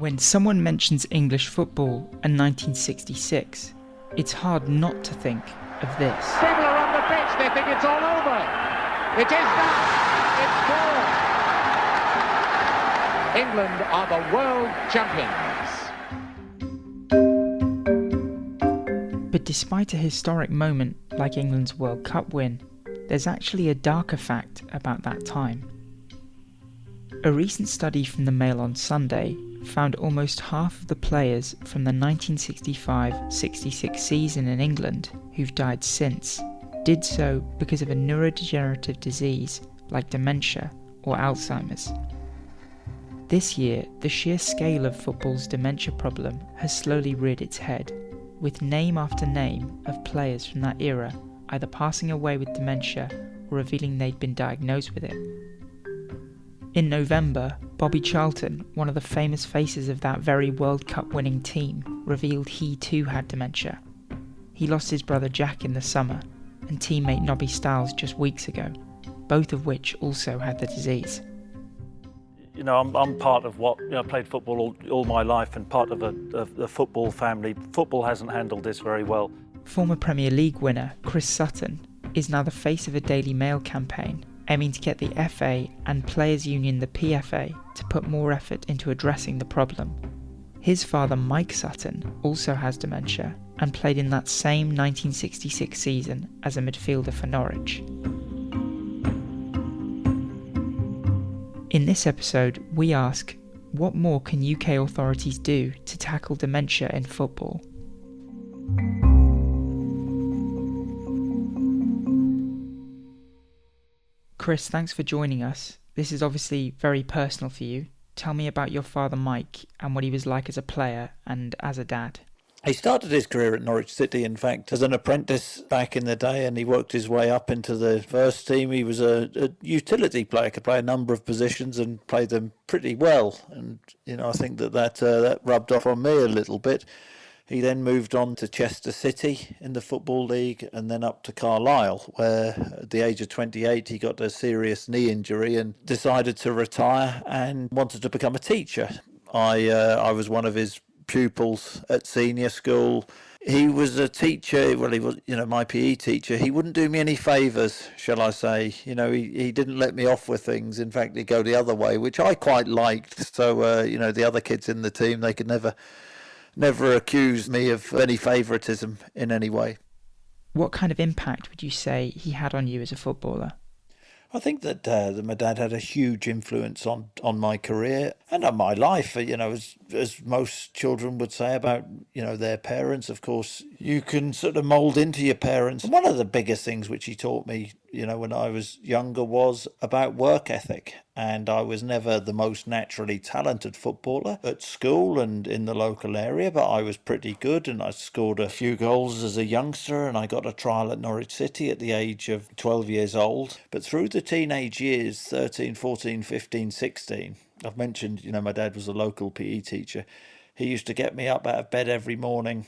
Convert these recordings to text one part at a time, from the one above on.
When someone mentions English football and 1966, it's hard not to think of this. People are on the pitch, they think it's all over. It is not. It's gone. England are the world champions. But despite a historic moment like England's World Cup win, there's actually a darker fact about that time. A recent study from the Mail on Sunday found almost half of the players from the 1965-66 season in England who've died since did so because of a neurodegenerative disease like dementia or Alzheimer's. This year, the sheer scale of football's dementia problem has slowly reared its head, with name after name of players from that era either passing away with dementia or revealing they'd been diagnosed with it. In November, Bobby Charlton, one of the famous faces of that very World Cup winning team, revealed he too had dementia. He lost his brother Jack in the summer, and teammate Nobby Stiles just weeks ago, both of which also had the disease. You know, I'm part of what, I played football all my life and part of a football family. Football hasn't handled this very well. Former Premier League winner Chris Sutton is now the face of a Daily Mail campaign aiming to get the FA and Players' Union, the PFA, to put more effort into addressing the problem. His father, Mike Sutton, also has dementia and played in that same 1966 season as a midfielder for Norwich. In this episode, we ask, what more can UK authorities do to tackle dementia in football? Chris, thanks for joining us. This is obviously very personal for you. Tell me about your father Mike and what he was like as a player and as a dad. He started his career at Norwich City, in fact, as an apprentice back in the day, and he worked his way up into the first team. He was a utility player, could play a number of positions and played them pretty well. And, I think that rubbed off on me a little bit. He then moved on to Chester City in the Football League and then up to Carlisle, where at the age of 28 he got a serious knee injury and decided to retire and wanted to become a teacher. I was one of his pupils at senior school. He was a teacher, well, he was, my PE teacher. He wouldn't do me any favours, shall I say. He didn't let me off with things. In fact, he'd go the other way, which I quite liked. So, the other kids in the team, they could never accuse me of any favouritism in any way. What kind of impact would you say he had on you as a footballer? I think that my dad had a huge influence on my career and on my life. As most children would say about their parents. Of course, you can sort of mould into your parents. One of the biggest things which he taught me, when I was younger, was about work ethic. And I was never the most naturally talented footballer at school and in the local area, but I was pretty good and I scored a few goals as a youngster and I got a trial at Norwich City at the age of 12 years old. But through the teenage years, 13, 14, 15, 16, I've mentioned, my dad was a local PE teacher. He used to get me up out of bed every morning.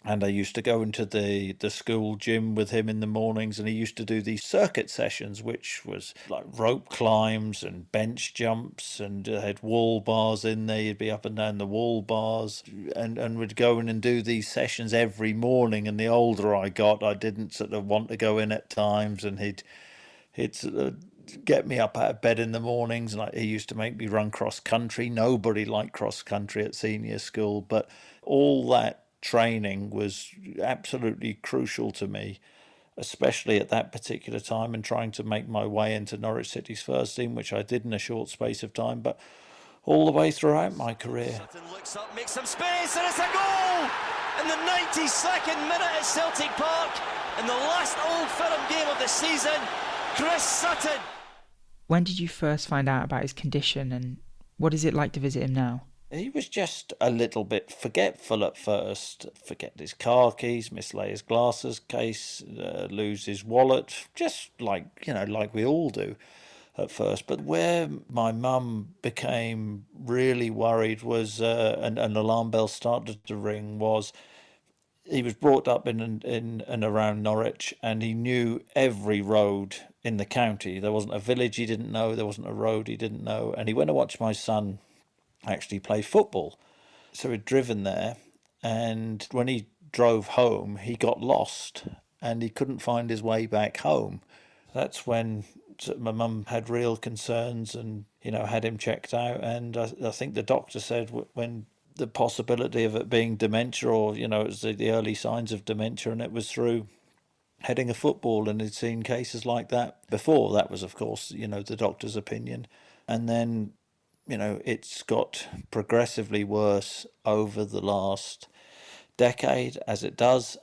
And I used to go into the school gym with him in the mornings, and he used to do these circuit sessions, which was like rope climbs and bench jumps, and had wall bars in there. You'd be up and down the wall bars, and would go in and do these sessions every morning. And the older I got, I didn't sort of want to go in at times, and he'd sort of get me up out of bed in the mornings, and he used to make me run cross country. Nobody liked cross country at senior school, but all that training was absolutely crucial to me, especially at that particular time, and trying to make my way into Norwich City's first team, which I did in a short space of time, but all the way throughout my career. Sutton looks up, makes some space, and it's a goal in the 92nd minute at Celtic Park in the last Old Firm game of the season. Chris Sutton. When did you first find out about his condition, and what is it like to visit him now? He was just a little bit forgetful at first. Forget his car keys, mislay his glasses case, lose his wallet, just like we all do at first. But where my mum became really worried was, and an alarm bell started to ring, was he was brought up in and around Norwich, and he knew every road in the county. There wasn't a village he didn't know, there wasn't a road he didn't know. And he went to watch my son actually play football. So he'd driven there, and when he drove home, he got lost and he couldn't find his way back home. That's when my mum had real concerns and, had him checked out. And I think the doctor said when the possibility of it being dementia, or, it was the early signs of dementia, and it was through heading a football, and he'd seen cases like that before. That was, of course, the doctor's opinion. And then, it's got progressively worse over the last decade, as it does.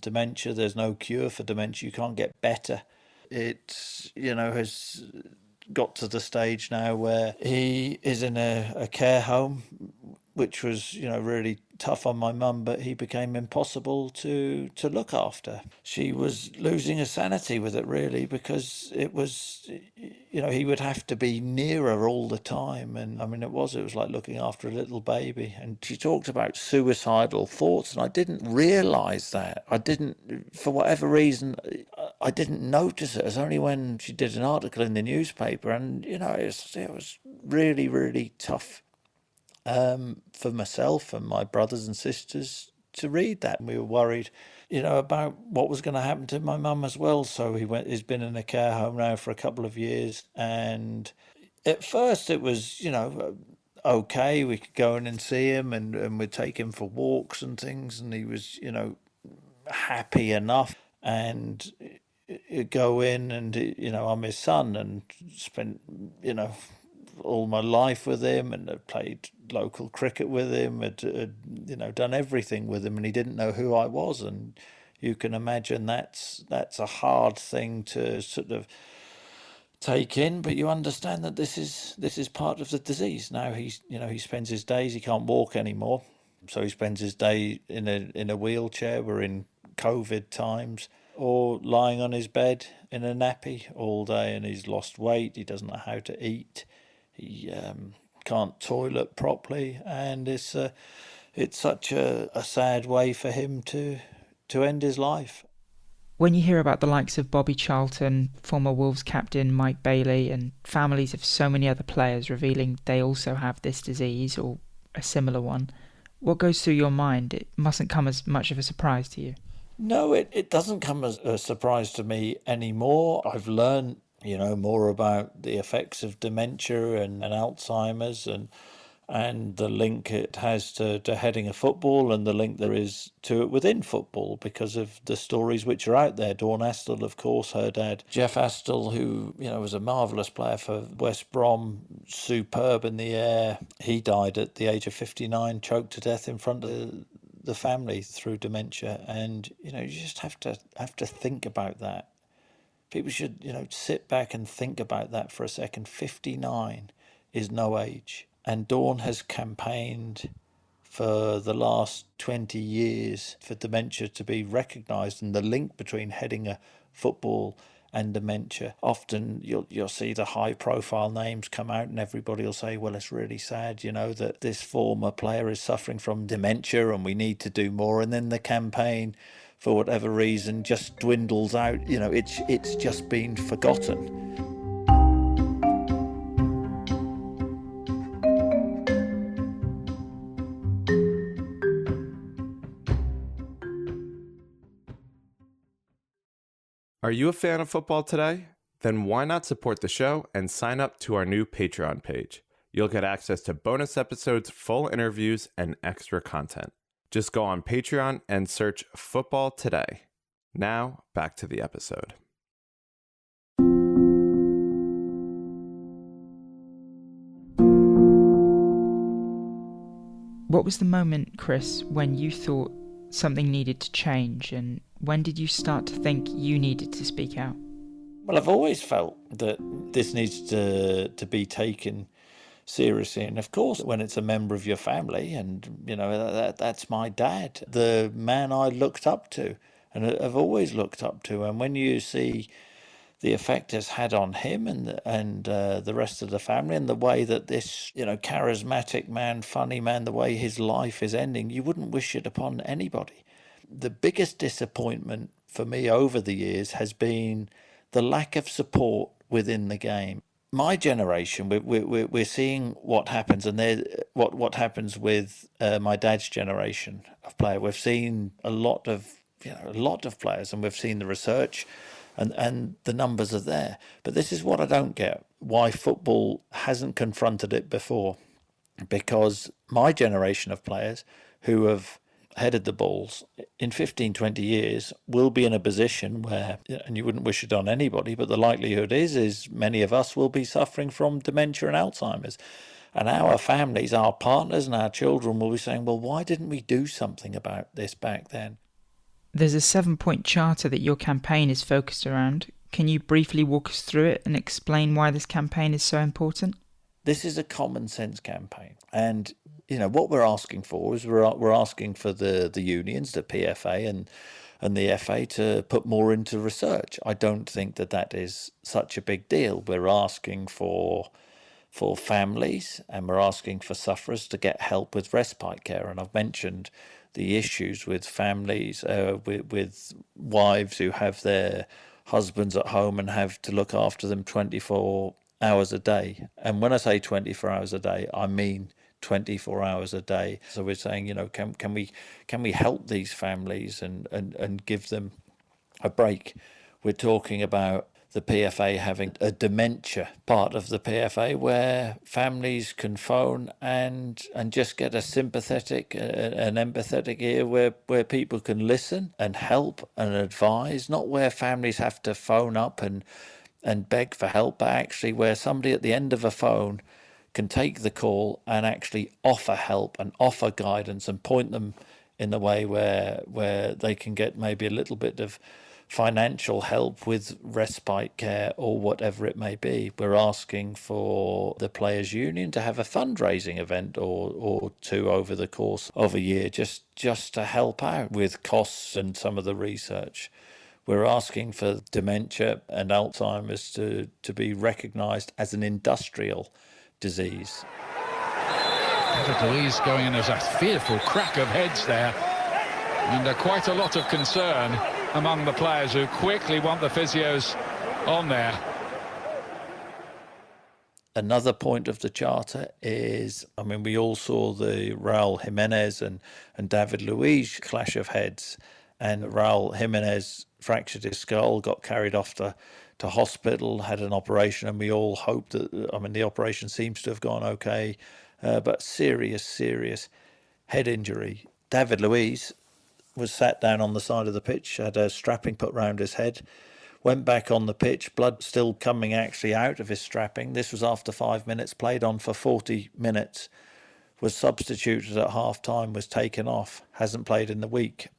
Dementia, there's no cure for dementia. You can't get better. It, has got to the stage now where he is in a care home, which was, really tough on my mum, but he became impossible to look after. She was losing her sanity with it, really, because it was, he would have to be near her all the time. And I mean, it was like looking after a little baby. And she talked about suicidal thoughts, and I didn't realise that. For whatever reason, I didn't notice it. It was only when she did an article in the newspaper, and, it was really, really tough for myself and my brothers and sisters to read that. And we were worried, about what was going to happen to my mum as well. So he's been in a care home now for a couple of years. And at first it was, okay, we could go in and see him, and we'd take him for walks and things. And he was, happy enough. And you'd go in and, I'm his son, and spent, all my life with him, and had played local cricket with him, had done everything with him, and he didn't know who I was. And you can imagine that's a hard thing to sort of take in, but you understand that this is part of the disease. Now he spends his days, he can't walk anymore, so he spends his day in a wheelchair. We're in COVID times, or lying on his bed in a nappy all day, and he's lost weight, he doesn't know how to eat. He can't toilet properly, and it's such a sad way for him to end his life. When you hear about the likes of Bobby Charlton, former Wolves captain Mike Bailey, and families of so many other players revealing they also have this disease or a similar one, what goes through your mind? It mustn't come as much of a surprise to you. No, it doesn't come as a surprise to me anymore. I've learned more about the effects of dementia and Alzheimer's, and the link it has to heading a football, and the link there is to it within football because of the stories which are out there. Dawn Astle, of course, her dad, Jeff Astle, who, was a marvellous player for West Brom, superb in the air. He died at the age of 59, choked to death in front of the family through dementia. And, you just have to think about that. People should, sit back and think about that for a second. 59 is no age. And Dawn has campaigned for the last 20 years for dementia to be recognised, and the link between heading a football and dementia. Often you'll see the high-profile names come out, and everybody will say, well, it's really sad, that this former player is suffering from dementia and we need to do more. And then the campaign, for whatever reason, just dwindles out. It's just been forgotten. Are you a fan of football today? Then why not support the show and sign up to our new Patreon page? You'll get access to bonus episodes, full interviews, and extra content. Just go on Patreon and search Football Today. Now, back to the episode. What was the moment, Chris, when you thought something needed to change, and when did you start to think you needed to speak out? Well, I've always felt that this needs to be taken seriously, and of course when it's a member of your family, and that's my dad, the man I looked up to and have always looked up to. And when you see the effect it's had on him and the rest of the family, and the way that this charismatic man, funny man, the way his life is ending, you wouldn't wish it upon anybody. The biggest disappointment for me over the years has been the lack of support within the game. my generation, we're seeing what happens, and what happens with my dad's generation of player. We've seen a lot of players, and we've seen the research, and the numbers are there. But this is what I don't get: why football hasn't confronted it before. Because my generation of players who have headed the balls in 15, 20 years will be in a position where, and you wouldn't wish it on anybody, but the likelihood is many of us will be suffering from dementia and Alzheimer's. And our families, our partners and our children will be saying, well, why didn't we do something about this back then? There's a 7-point charter that your campaign is focused around. Can you briefly walk us through it and explain why this campaign is so important? This is a common sense campaign, and what we're asking for is we're asking for the unions, the PFA and the FA, to put more into research. I don't think that is such a big deal. We're asking for families, and we're asking for sufferers to get help with respite care. And I've mentioned the issues with families, with wives who have their husbands at home and have to look after them 24 hours a day. And when I say 24 hours a day, I mean 24 hours a day. So we're saying, can we help these families and give them a break? We're talking about the PFA having a dementia part of the PFA where families can phone and just get a sympathetic, an empathetic ear where people can listen and help and advise, not where families have to phone up and beg for help, but actually where somebody at the end of a phone can take the call and actually offer help and offer guidance and point them in the way where they can get maybe a little bit of financial help with respite care or whatever it may be. We're asking for the Players' Union to have a fundraising event or two over the course of a year just to help out with costs and some of the research. We're asking for dementia and Alzheimer's to be recognised as an industrial disease. Louise going in as a fearful crack of heads there, and quite a lot of concern among the players who quickly want the physios on there. Another point of the charter is, we all saw the Raul Jimenez and David Luiz clash of heads, and Raul Jimenez fractured his skull, got carried off to hospital, had an operation, and we all hope that, the operation seems to have gone okay, but serious head injury. David Luiz was sat down on the side of the pitch, had a strapping put round his head, went back on the pitch, blood still coming actually out of his strapping. This was after 5 minutes, played on for 40 minutes, was substituted at half time, was taken off, hasn't played in the week.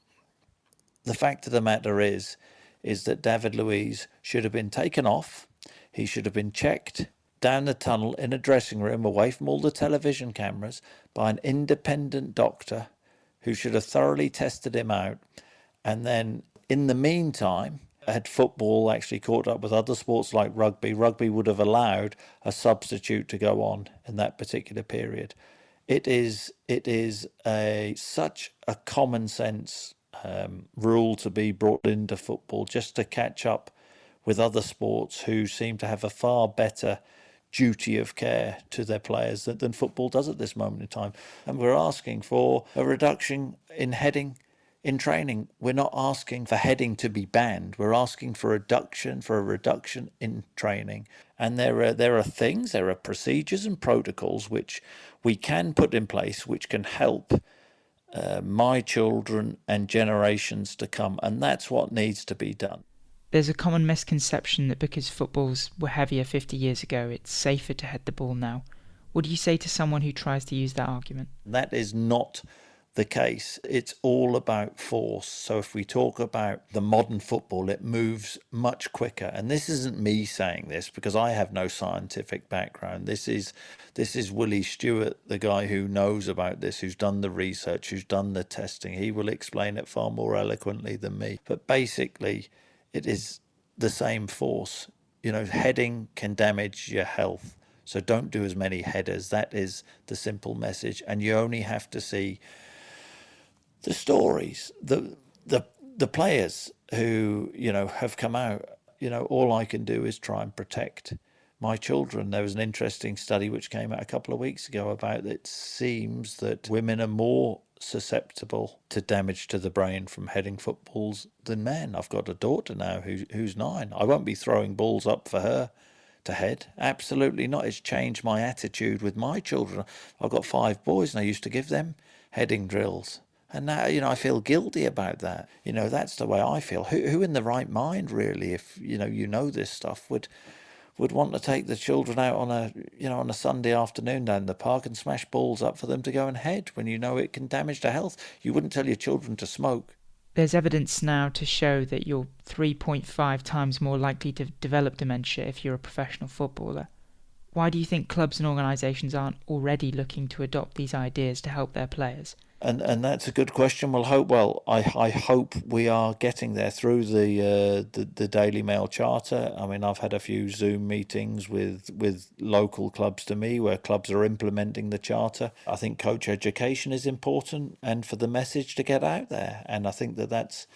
The fact of the matter is that David Luiz should have been taken off. He should have been checked down the tunnel in a dressing room away from all the television cameras by an independent doctor who should have thoroughly tested him out. And then in the meantime, had football actually caught up with other sports like rugby would have allowed a substitute to go on in that particular period. It is such a common sense rule to be brought into football just to catch up with other sports who seem to have a far better duty of care to their players than football does at this moment in time. And we're asking for a reduction in heading in training. We're not asking for heading to be banned. We're asking for a reduction in training. And there are procedures and protocols which we can put in place which can help my children and generations to come, and that's what needs to be done. There's a common misconception that because footballs were heavier 50 years ago, it's safer to head the ball now. What do you say to someone who tries to use that argument? That is not the case. It's all about force. So if we talk about the modern football, it moves much quicker. And this isn't me saying this because I have no scientific background. This is Willie Stewart, the guy who knows about this, who's done the research, who's done the testing. He will explain it far more eloquently than me. But basically, it is the same force. Heading can damage your health. So don't do as many headers. That is the simple message. And you only have to see the stories, the players who have come out. All I can do is try and protect my children. There was an interesting study which came out a couple of weeks ago about it seems that women are more susceptible to damage to the brain from heading footballs than men. I've got a daughter now who's 9. I won't be throwing balls up for her to head. Absolutely not. It's changed my attitude with my children. I've got 5 boys and I used to give them heading drills. And now, I feel guilty about that. That's the way I feel. Who in the right mind, really, if, this stuff, would want to take the children out on a Sunday afternoon down the park and smash balls up for them to go and head when it can damage their health? You wouldn't tell your children to smoke. There's evidence now to show that you're 3.5 times more likely to develop dementia if you're a professional footballer. Why do you think clubs and organisations aren't already looking to adopt these ideas to help their players? And that's a good question. I hope we are getting there through the Daily Mail Charter. I mean, I've had a few Zoom meetings with local clubs to me where clubs are implementing the Charter. I think coach education is important and for the message to get out there. And I think that's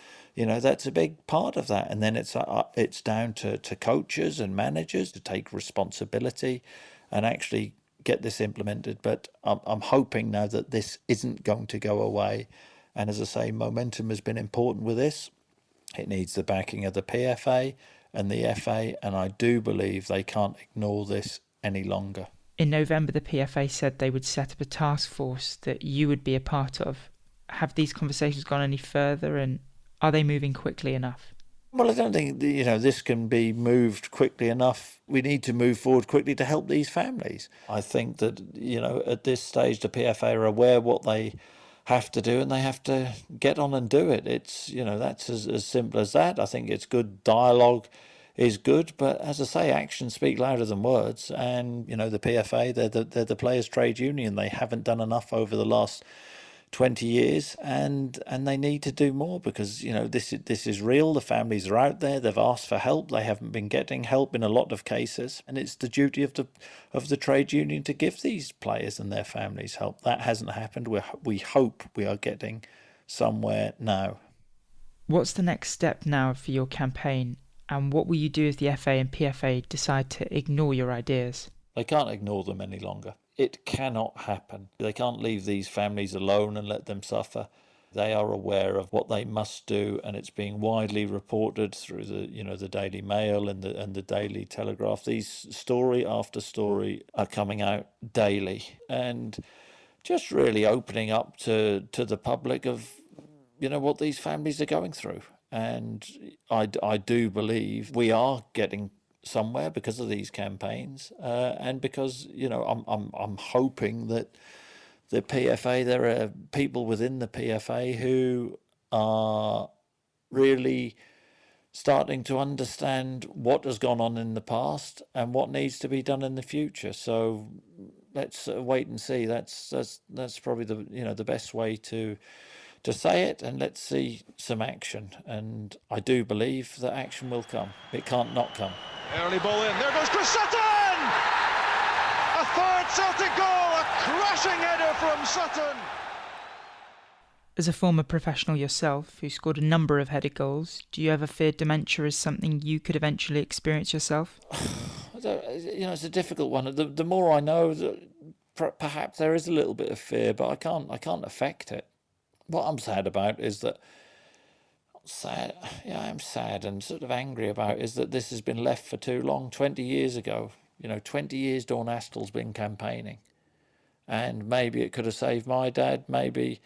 a big part of that. And then it's down to coaches and managers to take responsibility and actually get this implemented. But I'm hoping now that this isn't going to go away. And as I say, momentum has been important with this. It needs the backing of the PFA and the FA, and I do believe they can't ignore this any longer. In November, the PFA said they would set up a task force that you would be a part of. Have these conversations gone any further, and are they moving quickly enough? Well, I don't think this can be moved quickly enough. We need to move forward quickly to help these families. I think that at this stage the PFA are aware what they have to do and they have to get on and do it. It's that's as simple as that. I think it's good dialogue is good, but as I say, actions speak louder than words. And the PFA, they're the players' trade union. They haven't done enough over the last 20 years, and they need to do more because this is real. The families are out there. They've asked for help. They haven't been getting help in a lot of cases, and it's the duty of the trade union to give these players and their families help. That hasn't happened. We hope we are getting somewhere now. What's the next step now for your campaign, and what will you do if the FA and PFA decide to ignore your ideas? They can't ignore them any longer. It cannot happen. They can't leave these families alone and let them suffer. They are aware of what they must do, and it's being widely reported through the Daily Mail and the Daily Telegraph. These story after story are coming out daily, and just really opening up to the public of what these families are going through. And I do believe we are getting somewhere because of these campaigns, and because I'm hoping that the PFA, there are people within the PFA who are really starting to understand what has gone on in the past and what needs to be done in the future. So let's wait and see. That's probably the best way to say it, and let's see some action. And I do believe that action will come. It can't not come. Early ball in, there goes Chris Sutton! A third Celtic goal, a crashing header from Sutton! As a former professional yourself, who scored a number of headed goals, do you ever fear dementia as something you could eventually experience yourself? It's a difficult one. The more I know, perhaps there is a little bit of fear, but I can't affect it. What I'm sad about is that I'm sad and sort of angry about is that this has been left for too long. 20 years ago, 20 years Dawn Astl's been campaigning, and maybe it could have saved my dad. Maybe,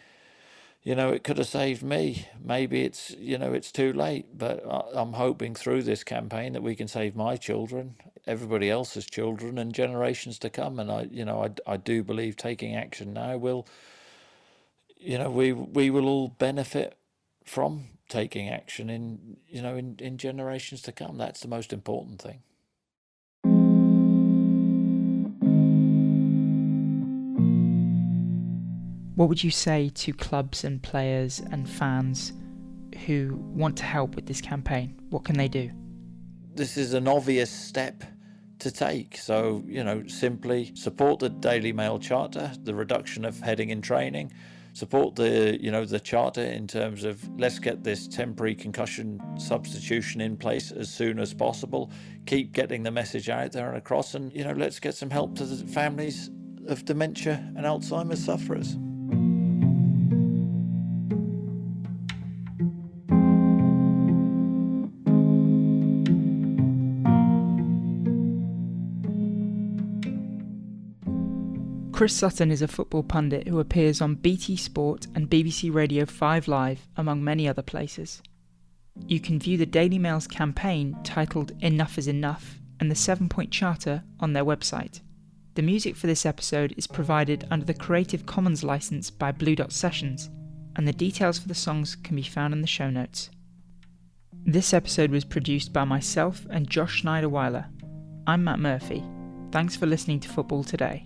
it could have saved me. Maybe it's too late. But I'm hoping through this campaign that we can save my children, everybody else's children, and generations to come. And I do believe taking action now will, we will all benefit from taking action in generations to come. That's the most important thing. What would you say to clubs and players and fans who want to help with this campaign? What can they do? This is an obvious step to take. So, simply support the Daily Mail Charter, the reduction of heading in training, support the charter in terms of let's get this temporary concussion substitution in place as soon as possible. Keep getting the message out there and across, and let's get some help to the families of dementia and Alzheimer's sufferers. Chris Sutton is a football pundit who appears on BT Sport and BBC Radio 5 Live, among many other places. You can view the Daily Mail's campaign titled Enough is Enough and the 7-Point Charter on their website. The music for this episode is provided under the Creative Commons license by Blue Dot Sessions, and the details for the songs can be found in the show notes. This episode was produced by myself and Josh Schneider-Weiler. I'm Matt Murphy. Thanks for listening to Football Today.